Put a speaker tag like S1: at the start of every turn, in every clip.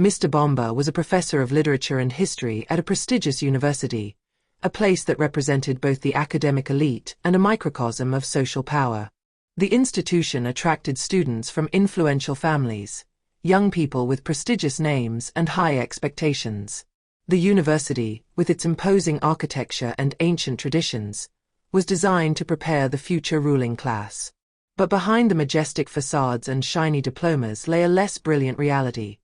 S1: Mr. Bomba was a professor of literature and history at a prestigious university, a place that represented both the academic elite and a microcosm of social power. The institution attracted students from influential families, young people with prestigious names and high expectations. The university, with its imposing architecture and ancient traditions, was designed to prepare the future ruling class. But behind the majestic facades and shiny diplomas lay a less brilliant reality,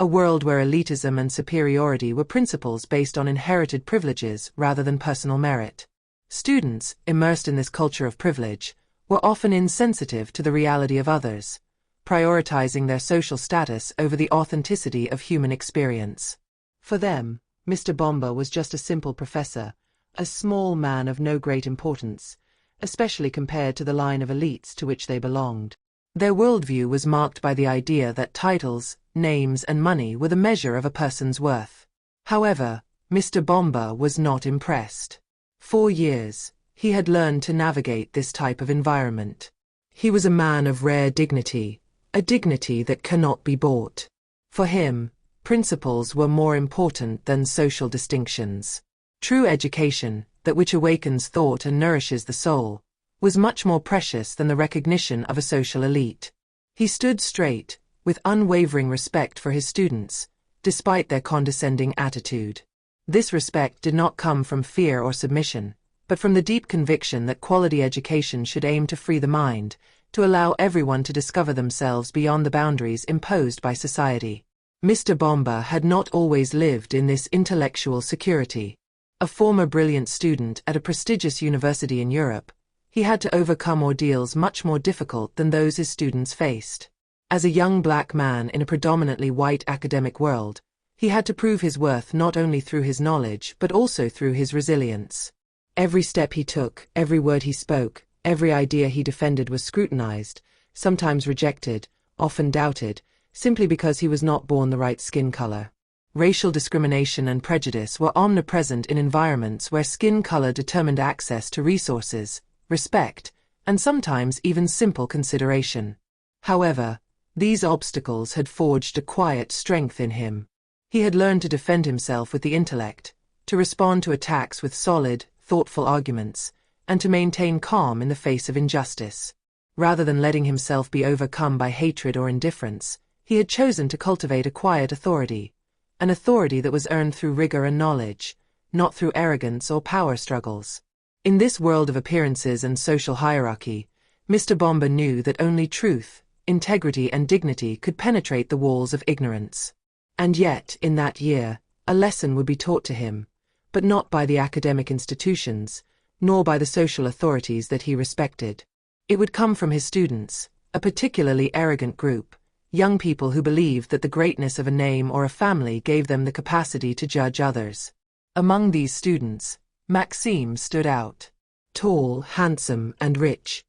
S1: a world where elitism and superiority were principles based on inherited privileges rather than personal merit. Students, immersed in this culture of privilege, were often insensitive to the reality of others, prioritizing their social status over the authenticity of human experience. For them, Mr. Bomba was just a simple professor, a small man of no great importance, especially compared to the line of elites to which they belonged. Their worldview was marked by the idea that titles, names, and money were the measure of a person's worth. However, Mr. Bomba was not impressed. For years, he had learned to navigate this type of environment. He was a man of rare dignity, a dignity that cannot be bought. For him, principles were more important than social distinctions. True education, that which awakens thought and nourishes the soul, was much more precious than the recognition of a social elite. He stood straight, with unwavering respect for his students, despite their condescending attitude. This respect did not come from fear or submission, but from the deep conviction that quality education should aim to free the mind, to allow everyone to discover themselves beyond the boundaries imposed by society. Mr. Bomba had not always lived in this intellectual security. A former brilliant student at a prestigious university in Europe, he had to overcome ordeals much more difficult than those his students faced. As a young black man in a predominantly white academic world, he had to prove his worth not only through his knowledge but also through his resilience. Every step he took, every word he spoke, every idea he defended was scrutinized, sometimes rejected, often doubted, simply because he was not born the right skin color. Racial discrimination and prejudice were omnipresent in environments where skin color determined access to resources, respect, and sometimes even simple consideration. However, these obstacles had forged a quiet strength in him. He had learned to defend himself with the intellect, to respond to attacks with solid, thoughtful arguments, and to maintain calm in the face of injustice. Rather than letting himself be overcome by hatred or indifference, he had chosen to cultivate a quiet authority, an authority that was earned through rigor and knowledge, not through arrogance or power struggles. In this world of appearances and social hierarchy, Mr. Bomba knew that only truth, integrity, and dignity could penetrate the walls of ignorance. And yet, in that year, a lesson would be taught to him, but not by the academic institutions, nor by the social authorities that he respected. It would come from his students, a particularly arrogant group, young people who believed that the greatness of a name or a family gave them the capacity to judge others. Among these students, Maxime stood out. Tall, handsome, and rich,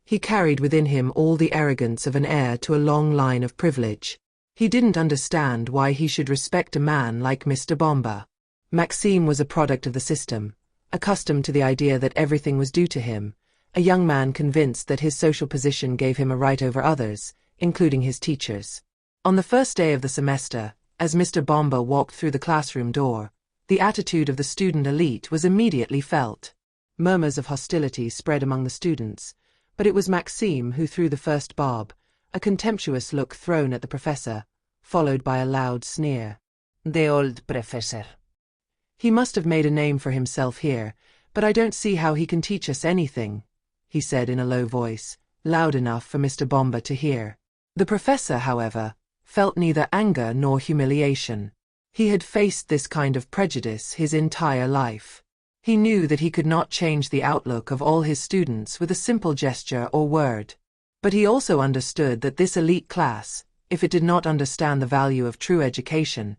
S1: he carried within him all the arrogance of an heir to a long line of privilege. He didn't understand why he should respect a man like Mr. Bomba. Maxime was a product of the system, accustomed to the idea that everything was due to him, a young man convinced that his social position gave him a right over others, including his teachers. On the first day of the semester, as Mr. Bomba walked through the classroom door, the attitude of the student elite was immediately felt. Murmurs of hostility spread among the students, but it was Maxime who threw the first barb, a contemptuous look thrown at the professor, followed by a loud sneer. "The old professor. He must have made a name for himself here, but I don't see how he can teach us anything," he said in a low voice, loud enough for Mr. Bomba to hear. The professor, however, felt neither anger nor humiliation. He had faced this kind of prejudice his entire life. He knew that he could not change the outlook of all his students with a simple gesture or word. But he also understood that this elite class, if it did not understand the value of true education,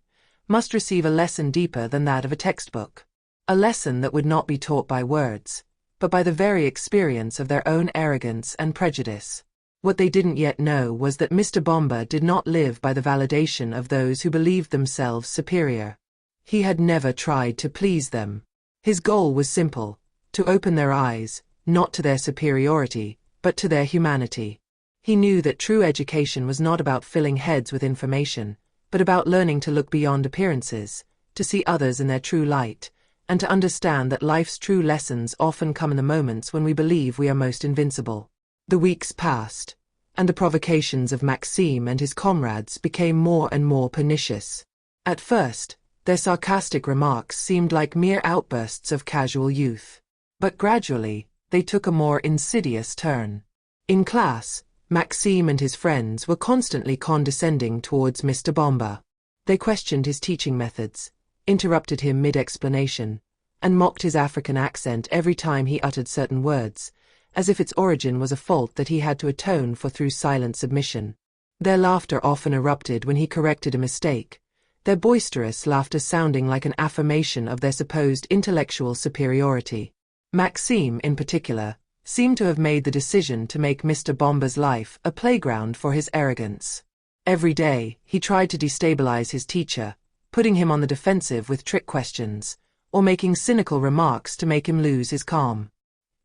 S1: must receive a lesson deeper than that of a textbook. A lesson that would not be taught by words, but by the very experience of their own arrogance and prejudice. What they didn't yet know was that Mr. Bomba did not live by the validation of those who believed themselves superior. He had never tried to please them. His goal was simple, to open their eyes, not to their superiority, but to their humanity. He knew that true education was not about filling heads with information, but about learning to look beyond appearances, to see others in their true light, and to understand that life's true lessons often come in the moments when we believe we are most invincible. The weeks passed, and the provocations of Maxime and his comrades became more and more pernicious. At first, their sarcastic remarks seemed like mere outbursts of casual youth. But gradually, they took a more insidious turn. In class, Maxime and his friends were constantly condescending towards Mr. Bomba. They questioned his teaching methods, interrupted him mid-explanation, and mocked his African accent every time he uttered certain words, as if its origin was a fault that he had to atone for through silent submission. Their laughter often erupted when he corrected a mistake, their boisterous laughter sounding like an affirmation of their supposed intellectual superiority. Maxime, in particular, seemed to have made the decision to make Mr. Bomba's life a playground for his arrogance. Every day, he tried to destabilize his teacher, putting him on the defensive with trick questions, or making cynical remarks to make him lose his calm.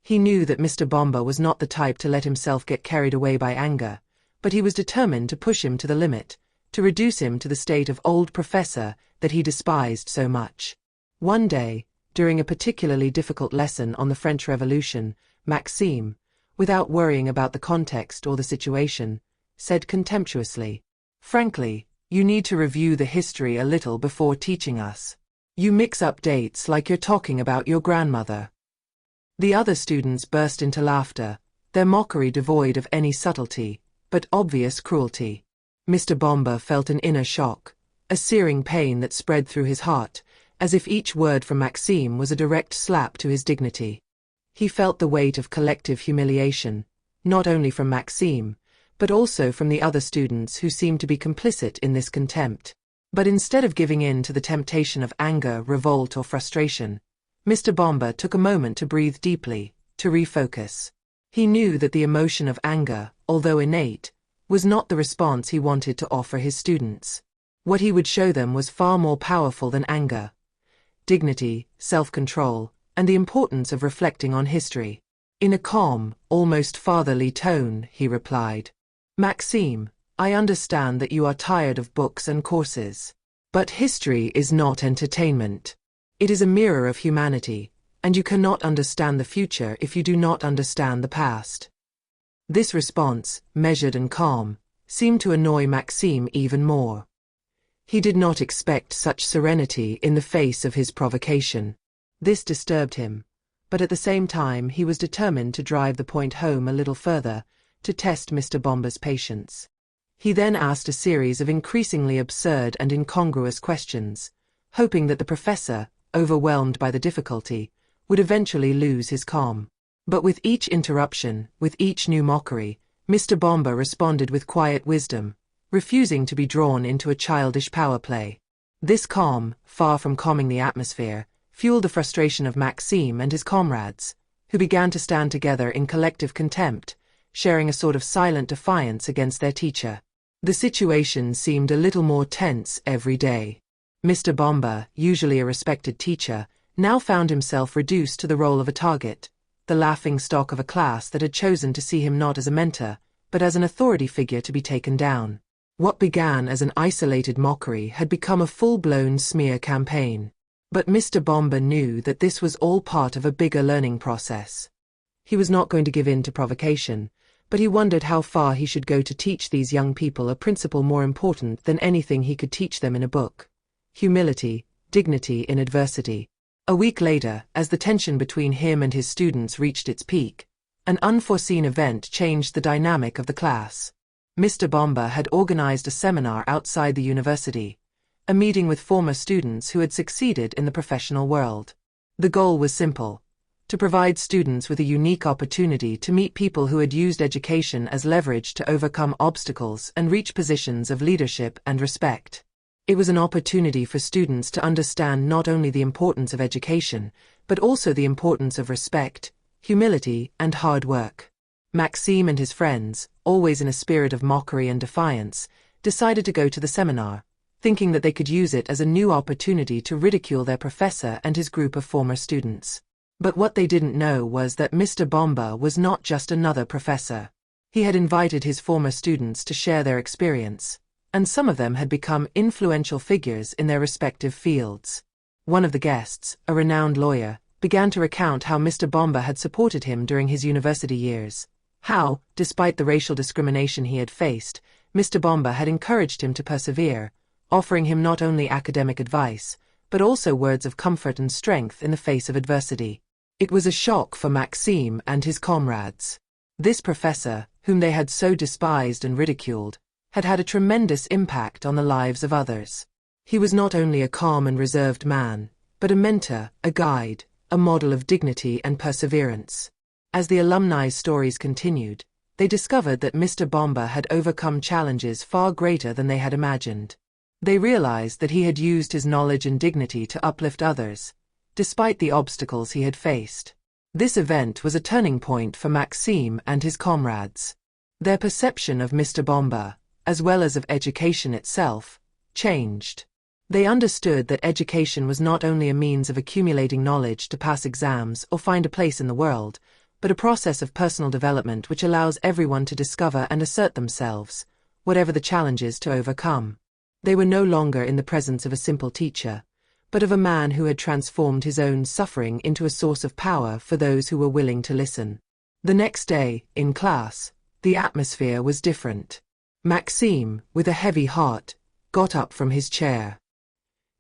S1: He knew that Mr. Bomba was not the type to let himself get carried away by anger, but he was determined to push him to the limit, to reduce him to the state of old professor that he despised so much. One day, during a particularly difficult lesson on the French Revolution, Maxime, without worrying about the context or the situation, said contemptuously, "Frankly, you need to review the history a little before teaching us. You mix up dates like you're talking about your grandmother." The other students burst into laughter, their mockery devoid of any subtlety, but obvious cruelty. Mr. Bomba felt an inner shock, a searing pain that spread through his heart, as if each word from Maxime was a direct slap to his dignity. He felt the weight of collective humiliation, not only from Maxime, but also from the other students who seemed to be complicit in this contempt. But instead of giving in to the temptation of anger, revolt, or frustration, Mr. Bomba took a moment to breathe deeply, to refocus. He knew that the emotion of anger, although innate, was not the response he wanted to offer his students. What he would show them was far more powerful than anger: dignity, self-control, and the importance of reflecting on history. In a calm, almost fatherly tone, he replied, "Maxime, I understand that you are tired of books and courses. But history is not entertainment. It is a mirror of humanity, and you cannot understand the future if you do not understand the past." This response, measured and calm, seemed to annoy Maxime even more. He did not expect such serenity in the face of his provocation. This disturbed him, but at the same time he was determined to drive the point home a little further, to test Mr. Bomba's patience. He then asked a series of increasingly absurd and incongruous questions, hoping that the professor, overwhelmed by the difficulty, would eventually lose his calm. But with each interruption, with each new mockery, Mr. Bomba responded with quiet wisdom, refusing to be drawn into a childish power play. This calm, far from calming the atmosphere, fueled the frustration of Maxime and his comrades, who began to stand together in collective contempt, sharing a sort of silent defiance against their teacher. The situation seemed a little more tense every day. Mr. Bomba, usually a respected teacher, now found himself reduced to the role of a target, the laughing stock of a class that had chosen to see him not as a mentor, but as an authority figure to be taken down. What began as an isolated mockery had become a full-blown smear campaign. But Mr. Bomba knew that this was all part of a bigger learning process. He was not going to give in to provocation, but he wondered how far he should go to teach these young people a principle more important than anything he could teach them in a book: humility, dignity in adversity. A week later, as the tension between him and his students reached its peak, an unforeseen event changed the dynamic of the class. Mr. Bomba had organized a seminar outside the university, a meeting with former students who had succeeded in the professional world. The goal was simple: to provide students with a unique opportunity to meet people who had used education as leverage to overcome obstacles and reach positions of leadership and respect. It was an opportunity for students to understand not only the importance of education, but also the importance of respect, humility, and hard work. Maxime and his friends, always in a spirit of mockery and defiance, decided to go to the seminar, thinking that they could use it as a new opportunity to ridicule their professor and his group of former students. But what they didn't know was that Mr. Bomba was not just another professor. He had invited his former students to share their experience, and some of them had become influential figures in their respective fields. One of the guests, a renowned lawyer, began to recount how Mr. Bomba had supported him during his university years. How, despite the racial discrimination he had faced, Mr. Bomba had encouraged him to persevere, offering him not only academic advice, but also words of comfort and strength in the face of adversity. It was a shock for Maxime and his comrades. This professor, whom they had so despised and ridiculed, had had a tremendous impact on the lives of others. He was not only a calm and reserved man, but a mentor, a guide, a model of dignity and perseverance. As the alumni's stories continued, they discovered that Mr. Bomba had overcome challenges far greater than they had imagined. They realized that he had used his knowledge and dignity to uplift others, despite the obstacles he had faced. This event was a turning point for Maxime and his comrades. Their perception of Mr. Bomba, as well as of education itself, changed. They understood that education was not only a means of accumulating knowledge to pass exams or find a place in the world, but a process of personal development which allows everyone to discover and assert themselves, whatever the challenges to overcome. They were no longer in the presence of a simple teacher, but of a man who had transformed his own suffering into a source of power for those who were willing to listen. The next day, in class, the atmosphere was different. Maxime, with a heavy heart, got up from his chair.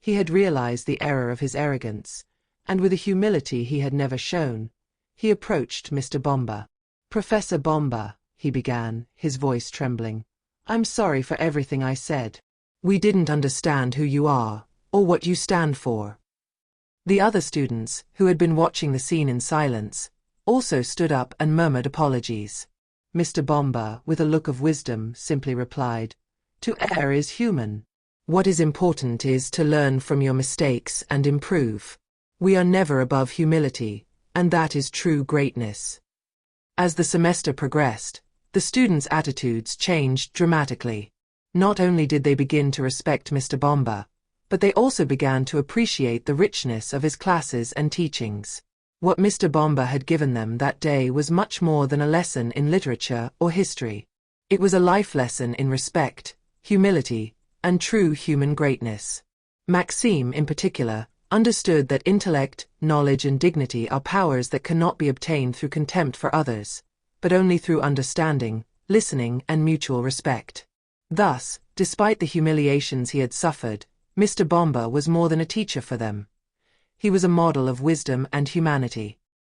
S1: He had realized the error of his arrogance, and with a humility he had never shown, he approached Mr. Bomba. "Professor Bomba," he began, his voice trembling, "I'm sorry for everything I said. We didn't understand who you are, or what you stand for." The other students, who had been watching the scene in silence, also stood up and murmured apologies. Mr. Bomba, with a look of wisdom, simply replied, "To err is human. What is important is to learn from your mistakes and improve. We are never above humility, and that is true greatness." As the semester progressed, the students' attitudes changed dramatically. Not only did they begin to respect Mr. Bomba, but they also began to appreciate the richness of his classes and teachings. What Mr. Bomba had given them that day was much more than a lesson in literature or history. It was a life lesson in respect, humility, and true human greatness. Maxime, in particular, understood that intellect, knowledge, and dignity are powers that cannot be obtained through contempt for others, but only through understanding, listening, and mutual respect. Thus, despite the humiliations he had suffered, Mr. Bomba was more than a teacher for them. He was a model of wisdom and humanity.